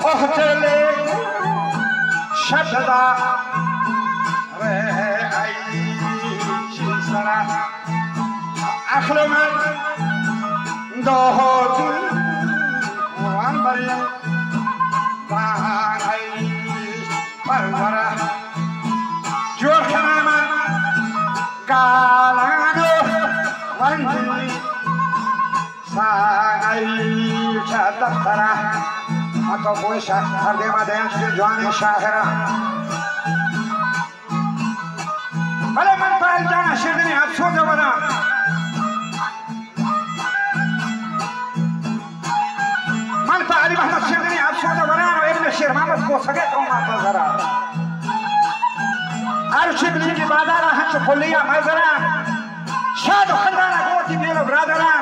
Kohta पहले शब्दा रे आई सरा आखिर में दो अंबरी बाई परवरा जोर खाना गालानो वंदी साई दफ्तरा atau puasa harga madang tujuan syahra. Kalau manfaat jangan sini absurd mana? Manfaat Muhammad sini absurd mana? Ibn Syir Muhammad ko sagat umat bazara. Arshid di badara hancur kuliah mazara. Syadu khandana goti melo bradara.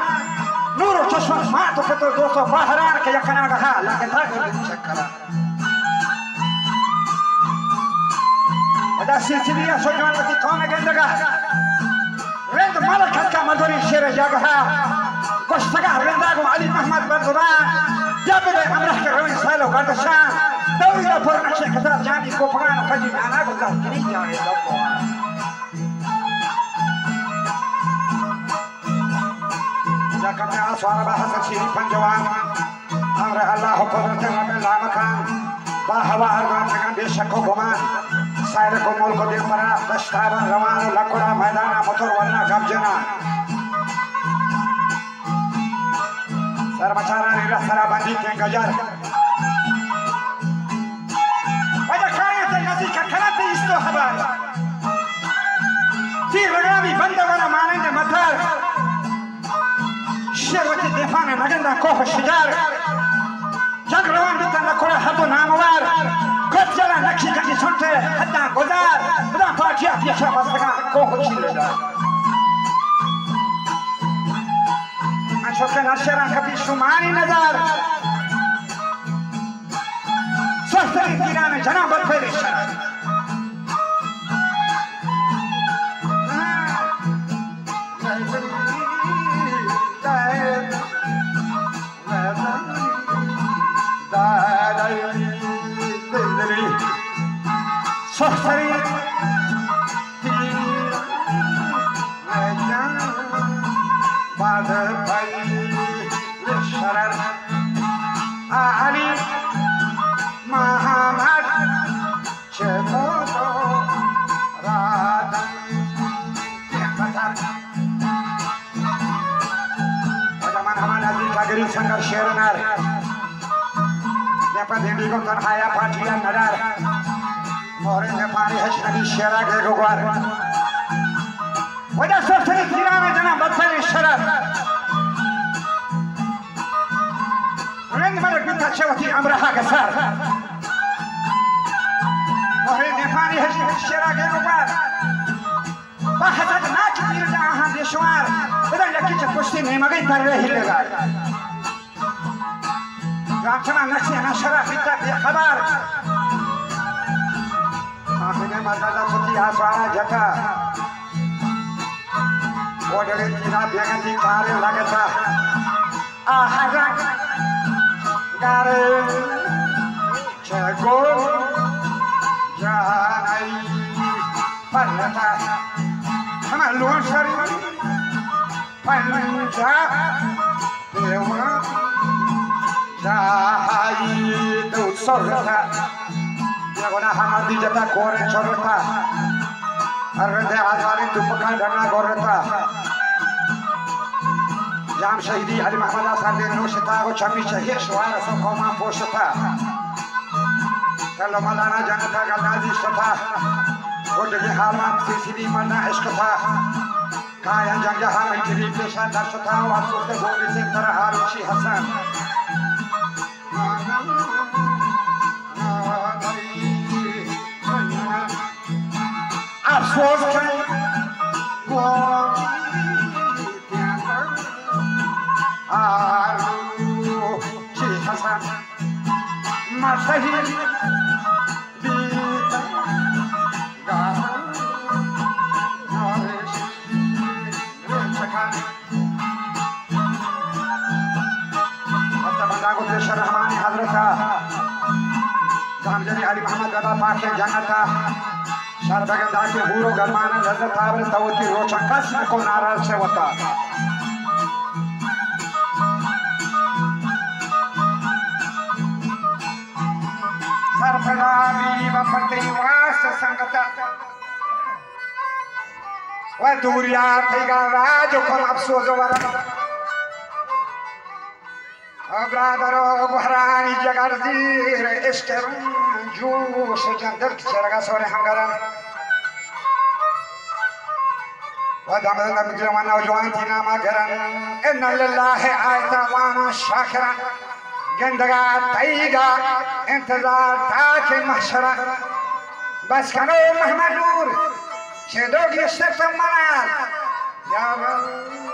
نور چشم ما تو کتر دوستو باهران که یکنا گها لکن تا کردی چکران ودا سلسلیه سوجوان وقتی کون گندگا رند ملکت کا مدوری شیر جاگها کشتگا رنداگو علی محمد بردران جابر امرح که روین سالو گردشان دوری دا پر نقشه کتر جانی کوپگان و کجی مانا گذار کنی جانی دوپوان kami aswara bahasa sini panjawan amra Allah qudratan wa bil makan bahwa argan dengan desa kogoman saya ko mol ko din para dastara rawan lakura maidana motor warna gabjana sarmacara ila sarabandi ke gajar wajah kaya terjadi kakanati isto habar ti ragami bandagana manende matar شروت الدفاع نجندا كوه الشجار جغروان بتنا كره حدو ناموار قد جرى نكشي كشي سنته حتى غزار بدا فاجيا في شباب سكا كوه الشجار أشوف الأشياء كبي شماني نزار سوستري تيران جناب الفيرشان Sofri Tiran Pada bayi Lisharar Ali Muhammad Cemoto Radan Tiapatar Pada mana Nabi Kageri Sanggar Sherenar Dapat dibikin haya patian nadar Orang yang paling hashnabi syarat ke guar. Wajah sofri tiran jangan batal syarat. Orang yang mana kita cewati amrah kasar. Orang yang paling hashnabi syarat ke guar. Bahasa nak kira jangan disuar. Betul lagi cepusti ni magai tarikh legal. Jangan nak siapa syarat kita dia kabar. Akhirnya mata suci asara jaka. Odere tina biangan di kare lagata. Ahara kare cego janai parata. Sama luar sari panja dewa jahai tu sorta. Ya guna hamadi jata kore chorta arde azari tupakan dana gorta jam shahidi ali mahmud asad no shita go chami chahiye shwara so koma poshta kala malana janata galnazi shta goje hamat sisidi mana ishqta kaya jangja hamat kiri pesha darshta wa sute gogi se tara haruchi hasan Afsoz kan alu ci hasan masahir di gahan naresh rechakan Mata bandago Desha Rahmani Hazrata कामजनी अली मोहम्मद गदा पाके जन्नता शरबगन दाके हूरो गरमान लज्जत आवर तवती रोशन कस को नाराज से होता सरफराबी बपरती वास संगता व दूरिया थीगा राज को अफसोस वरा अब्रादरो बहरानी जगरजीर इश्करन जूश जंदर चरगा सोरे हंगरन ودم الجوان وجوانتنا ما قرن إن لله آية وانا شاكرا جندقا تايقا انتظار تاكي محشرا بس كانوا مهما نور شدوق يشتف المنال يا رب